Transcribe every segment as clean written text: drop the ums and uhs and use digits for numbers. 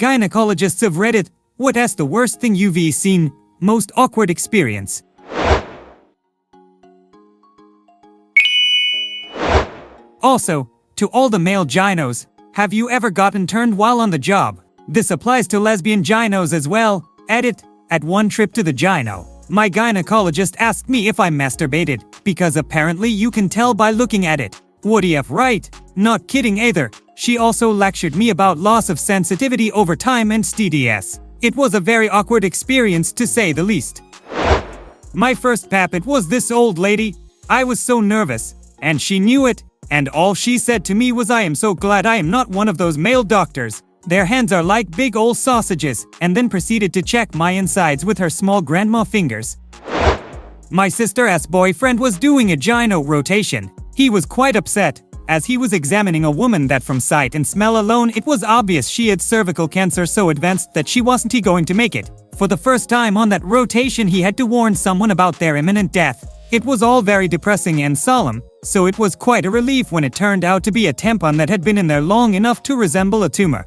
Gynecologists of Reddit, what is the worst thing you've seen? Most awkward experience. Also, to all the male gynos, have you ever gotten turned while on the job? This applies to lesbian gynos as well. Edit. At one trip to the gyno, my gynecologist asked me if I masturbated, because apparently you can tell by looking at it. What if right? Not kidding either. She also lectured me about loss of sensitivity over time and STDs. It was a very awkward experience to say the least. My first pap, it was this old lady. I was so nervous, and she knew it, and all she said to me was, "I am so glad I am not one of those male doctors. Their hands are like big old sausages," and then proceeded to check my insides with her small grandma fingers. My sister's boyfriend was doing a gyno rotation. He was quite upset, as he was examining a woman that from sight and smell alone it was obvious she had cervical cancer so advanced that she wasn't going to make it. For the first time on that rotation he had to warn someone about their imminent death. It was all very depressing and solemn, so it was quite a relief when it turned out to be a tampon that had been in there long enough to resemble a tumor.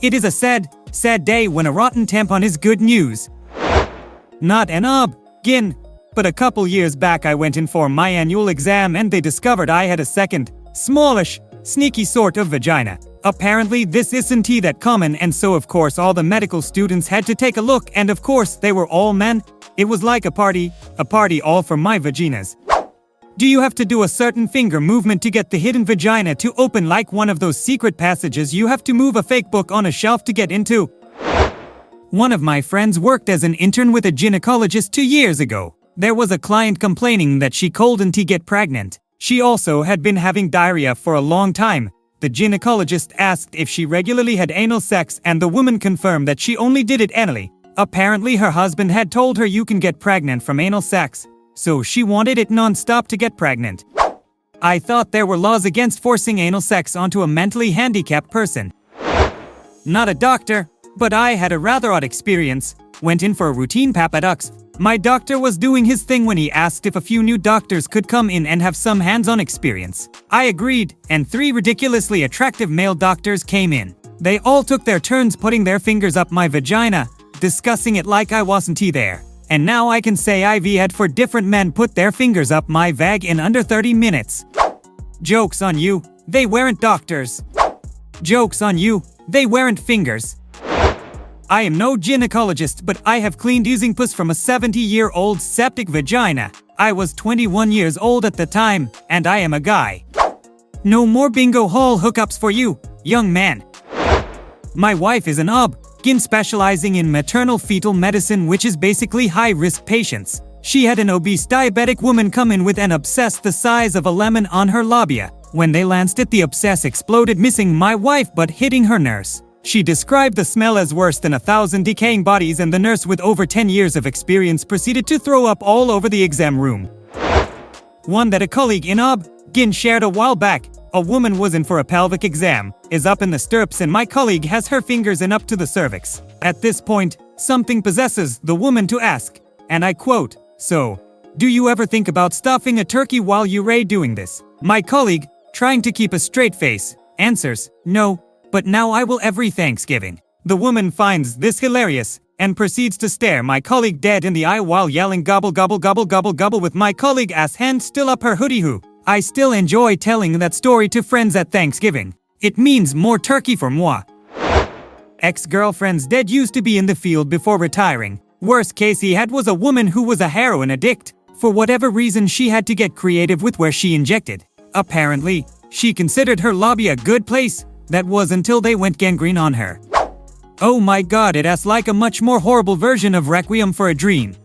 It is a sad day when a rotten tampon is good news. Not an gyn, but a couple years back I went in for my annual exam and they discovered I had a second, smallish, sneaky sort of vagina. Apparently this isn't that common, and so of course all the medical students had to take a look, and of course they were all men. It was like a party all for my vaginas. Do you have to do a certain finger movement to get the hidden vagina to open, like one of those secret passages you have to move a fake book on a shelf to get into? One of my friends worked as an intern with a gynecologist 2 years ago. There was a client complaining that she couldn't get pregnant. She also had been having diarrhea for a long time. The gynecologist asked if she regularly had anal sex, and the woman confirmed that she only did it anally. Apparently her husband had told her you can get pregnant from anal sex, so she wanted it non-stop to get pregnant. I thought there were laws against forcing anal sex onto a mentally handicapped person. Not a doctor, but I had a rather odd experience. Went in for a routine pap at UX. My doctor was doing his thing when he asked if a few new doctors could come in and have some hands-on experience. I agreed, and 3 ridiculously attractive male doctors came in. They all took their turns putting their fingers up my vagina, discussing it like I wasn't there. And now I can say I've had 4 different men put their fingers up my vag in under 30 minutes. Joke's on you, they weren't doctors. Joke's on you, they weren't fingers. I am no gynecologist, but I have cleaned using pus from a 70-year-old septic vagina. I was 21 years old at the time, and I am a guy. No more bingo hall hookups for you, young man. My wife is an gyn specializing in maternal fetal medicine, which is basically high-risk patients. She had an obese diabetic woman come in with an abscess the size of a lemon on her labia. When they lanced it, the abscess exploded, missing my wife but hitting her nurse. She described the smell as worse than 1,000 decaying bodies, and the nurse with over 10 years of experience proceeded to throw up all over the exam room. One that a colleague in gyn shared a while back. A woman was in for a pelvic exam, is up in the stirrups, and my colleague has her fingers in up to the cervix. At this point, something possesses the woman to ask, and I quote, "So, do you ever think about stuffing a turkey while you're doing this?" My colleague, trying to keep a straight face, answers, "No, but now I will every Thanksgiving." The woman finds this hilarious and proceeds to stare my colleague dead in the eye while yelling gobble gobble gobble gobble gobble, with my colleague's hand still up her hoodie hoo. I still enjoy telling that story to friends at Thanksgiving. It means more turkey for moi. Ex-girlfriend's dad used to be in the field before retiring. Worst case he had was a woman who was a heroin addict. For whatever reason she had to get creative with where she injected. Apparently, she considered her lobby a good place. That was until they went gangrene on her. Oh my god, it is like a much more horrible version of Requiem for a Dream.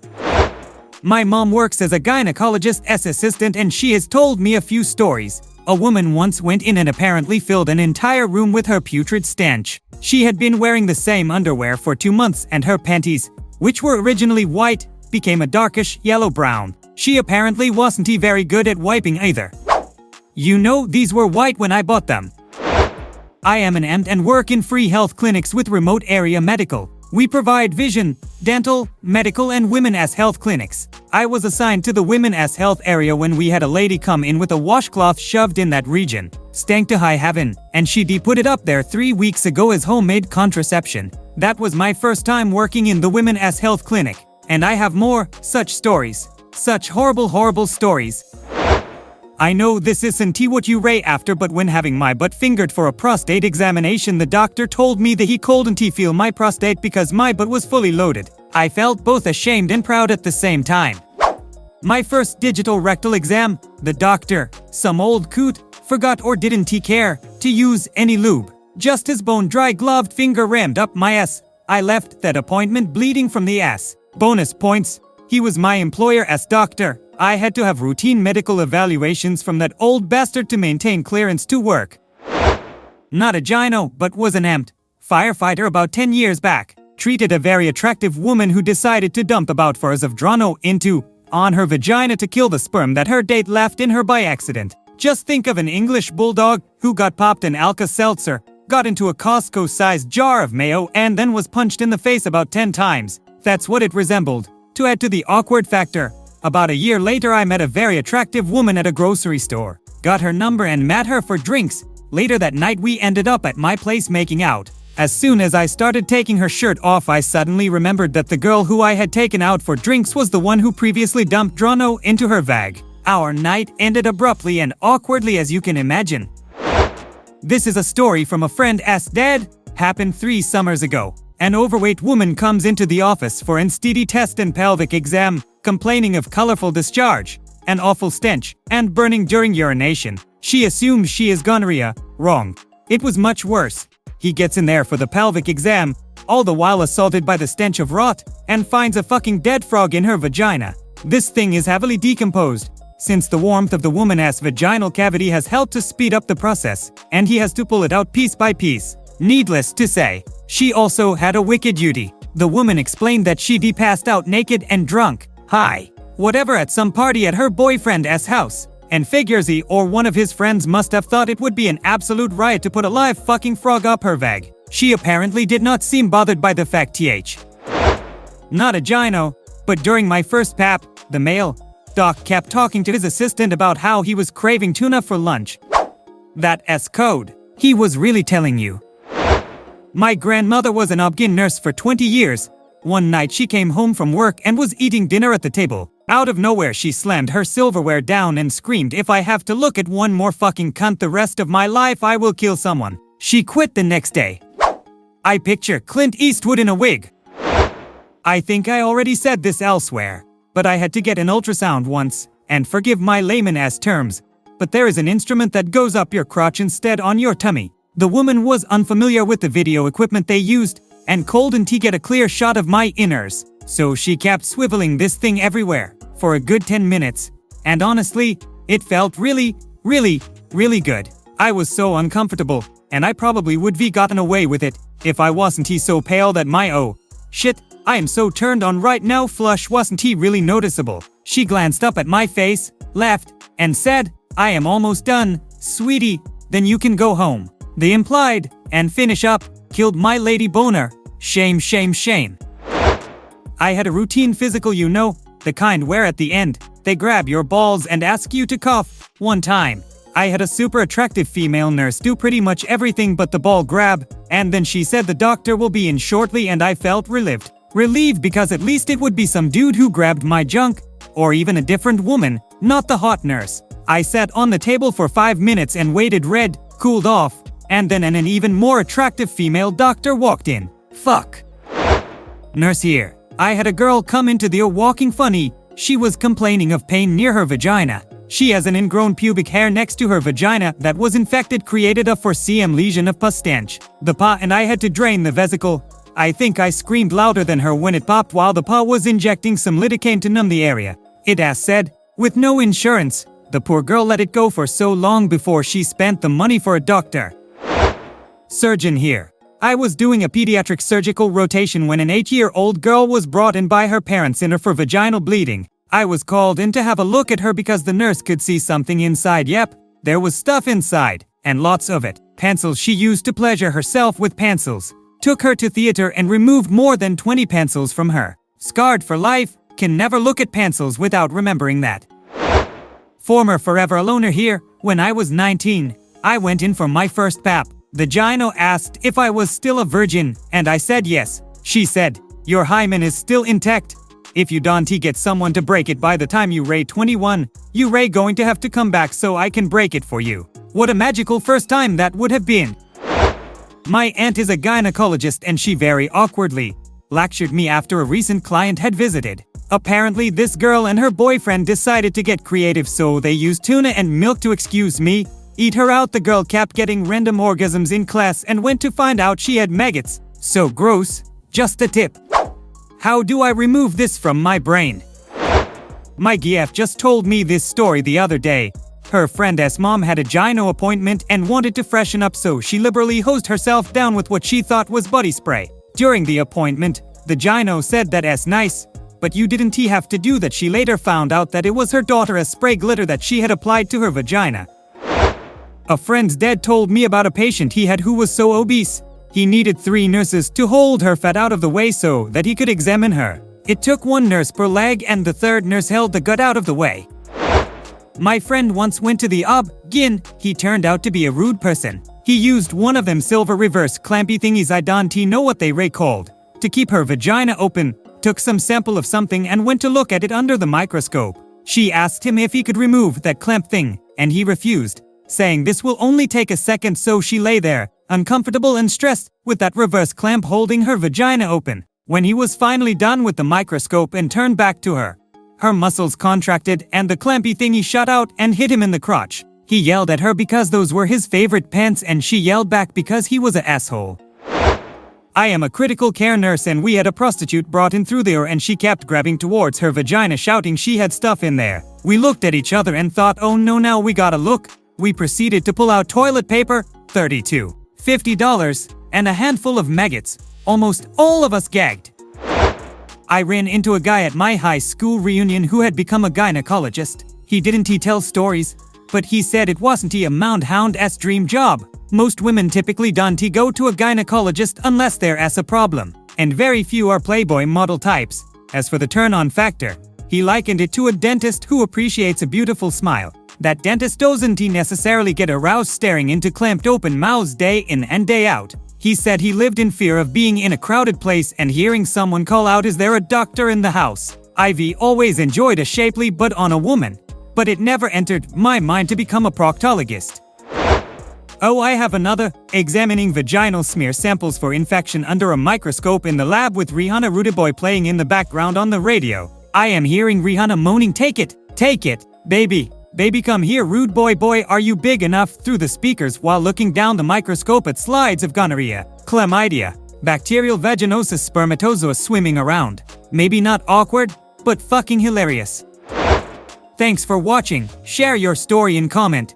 My mom works as a gynecologist's assistant, and she has told me a few stories. A woman once went in and apparently filled an entire room with her putrid stench. She had been wearing the same underwear for 2 months, and her panties, which were originally white, became a darkish yellow-brown. She apparently wasn't very good at wiping either. You know, these were white when I bought them. I am an EMT and work in free health clinics with remote area medical. We provide vision, dental, medical and women-as health clinics. I was assigned to the women-as health area when we had a lady come in with a washcloth shoved in that region. Stank to high heaven, and she put it up there 3 weeks ago as homemade contraception. That was my first time working in the women-as health clinic. And I have more such stories. Such horrible stories. I know this isn't what you ray after, but when having my butt fingered for a prostate examination, the doctor told me that he couldn't feel my prostate because my butt was fully loaded. I felt both ashamed and proud at the same time. My first digital rectal exam, the doctor, some old coot, forgot or didn't care to use any lube. Just his bone-dry gloved finger rammed up my ass. I left that appointment bleeding from the ass. Bonus points. He was my employer as doctor. I had to have routine medical evaluations from that old bastard to maintain clearance to work. Not a gyno, but was an EMT. Firefighter about 10 years back. Treated a very attractive woman who decided to dump about 4 of Drano on her vagina to kill the sperm that her date left in her by accident. Just think of an English bulldog who got popped an Alka-Seltzer, got into a Costco-sized jar of mayo and then was punched in the face about 10 times. That's what it resembled. To add to the awkward factor, about a year later I met a very attractive woman at a grocery store. Got her number and met her for drinks. Later that night we ended up at my place making out. As soon as I started taking her shirt off, I suddenly remembered that the girl who I had taken out for drinks was the one who previously dumped Drano into her vag. Our night ended abruptly and awkwardly, as you can imagine. This is a story from a friend as dad. Happened 3 summers ago. An overweight woman comes into the office for an STD test and pelvic exam, complaining of colorful discharge, an awful stench, and burning during urination. She assumes she is gonorrhea. Wrong. It was much worse. He gets in there for the pelvic exam, all the while assaulted by the stench of rot, and finds a fucking dead frog in her vagina. This thing is heavily decomposed, since the warmth of the woman's vaginal cavity has helped to speed up the process, and he has to pull it out piece by piece. Needless to say, she also had a wicked duty. The woman explained that she passed out naked and drunk, high, whatever at some party at her boyfriend's house, and figures he or one of his friends must have thought it would be an absolute riot to put a live fucking frog up her vag. She apparently did not seem bothered by the fact not a gyno, but during my first PAP, the male doc kept talking to his assistant about how he was craving tuna for lunch. That's code. He was really telling you. My grandmother was an obgyn nurse for 20 years. One night she came home from work and was eating dinner at the table. Out of nowhere she slammed her silverware down and screamed, "If I have to look at one more fucking cunt the rest of my life, I will kill someone." She quit the next day. I picture Clint Eastwood in a wig. I think I already said this elsewhere, but I had to get an ultrasound once, and forgive my layman-ass terms, but there is an instrument that goes up your crotch instead on your tummy. The woman was unfamiliar with the video equipment they used, and couldn't get a clear shot of my inners, so she kept swiveling this thing everywhere, for a good 10 minutes, and honestly, it felt really good. I was so uncomfortable, and I probably would be gotten away with it, if I wasn't so pale that my shit, I am so turned on right now flush wasn't really noticeable. She glanced up at my face, laughed, and said, "I am almost done, sweetie, then you can go home." The implied, and finish up, killed my lady boner. Shame. I had a routine physical, the kind where at the end, they grab your balls and ask you to cough. One time, I had a super attractive female nurse do pretty much everything but the ball grab, and then she said the doctor will be in shortly, and I felt relieved. Relieved because at least it would be some dude who grabbed my junk, or even a different woman, not the hot nurse. I sat on the table for 5 minutes and waited, cooled off, and then an even more attractive female doctor walked in. Fuck. Nurse here. I had a girl come into the walking funny. She was complaining of pain near her vagina. She has an ingrown pubic hair next to her vagina that was infected, created a 4 cm lesion of pus stench. The pa and I had to drain the vesicle. I think I screamed louder than her when it popped while the pa was injecting some lidocaine to numb the area. It as said, with no insurance, the poor girl let it go for so long before she spent the money for a doctor. Surgeon here. I was doing a pediatric surgical rotation when an 8-year-old girl was brought in by her parents in her for vaginal bleeding. I was called in to have a look at her because the nurse could see something inside. Yep, there was stuff inside, and lots of it. Pencils she used to pleasure herself with pencils. took her to theater and removed more than 20 pencils from her. Scarred for life, can never look at pencils without remembering that. Former forever aloner here. When I was 19, I went in for my first pap. The gyno asked if I was still a virgin, and I said yes. She said, "Your hymen is still intact. If you don't get someone to break it by the time you ray 21, you ray going to have to come back so I can break it for you." What a magical first time that would have been. My aunt is a gynecologist and she very awkwardly lectured me after a recent client had visited. Apparently this girl and her boyfriend decided to get creative, so they used tuna and milk to excuse me, eat her out. The girl kept getting random orgasms in class and went to find out she had maggots. So gross. Just a tip. How do I remove this from my brain? My GF just told me this story the other day. Her friend's mom had a gyno appointment and wanted to freshen up, so she liberally hosed herself down with what she thought was body spray. During the appointment, the gyno said that's nice, but you didn't have to do that. She later found out that it was her daughter's spray glitter that she had applied to her vagina. A friend's dad told me about a patient he had who was so obese, he needed 3 nurses to hold her fat out of the way so that he could examine her. It took 1 nurse per leg and the 3rd nurse held the gut out of the way. My friend once went to the OB/GYN. He turned out to be a rude person. He used one of them silver reverse clampy thingies, I don't know what they were called, to keep her vagina open, took some sample of something and went to look at it under the microscope. She asked him if he could remove that clamp thing, and he refused, saying this will only take a second. So she lay there, uncomfortable and stressed, with that reverse clamp holding her vagina open. When he was finally done with the microscope and turned back to her, her muscles contracted and the clampy thingy shot out and hit him in the crotch. He yelled at her because those were his favorite pants and she yelled back because he was an asshole. I am a critical care nurse and we had a prostitute brought in through there and she kept grabbing towards her vagina shouting she had stuff in there. We looked at each other and thought, oh no, now we gotta look. We proceeded to pull out toilet paper, $32, $50, and a handful of maggots. Almost all of us gagged. I ran into a guy at my high school reunion who had become a gynecologist. He didn't tell stories, but he said it wasn't a mound hound's dream job. Most women typically don't go to a gynecologist unless there's a problem, and very few are playboy model types. As for the turn-on factor, he likened it to a dentist who appreciates a beautiful smile. That dentist doesn't necessarily get aroused staring into clamped open mouths day in and day out. He said he lived in fear of being in a crowded place and hearing someone call out, "Is there a doctor in the house?" I've always enjoyed a shapely butt on a woman, but it never entered my mind to become a proctologist. Oh, I have another. Examining vaginal smear samples for infection under a microscope in the lab with Rihanna Rude Boy playing in the background on the radio. I am hearing Rihanna moaning, take it, baby. Baby come here, rude boy, are you big enough?" through the speakers while looking down the microscope at slides of gonorrhea, chlamydia, bacterial vaginosis, spermatozoa swimming around. Maybe not awkward, but fucking hilarious. Thanks for watching. Share your story in comment.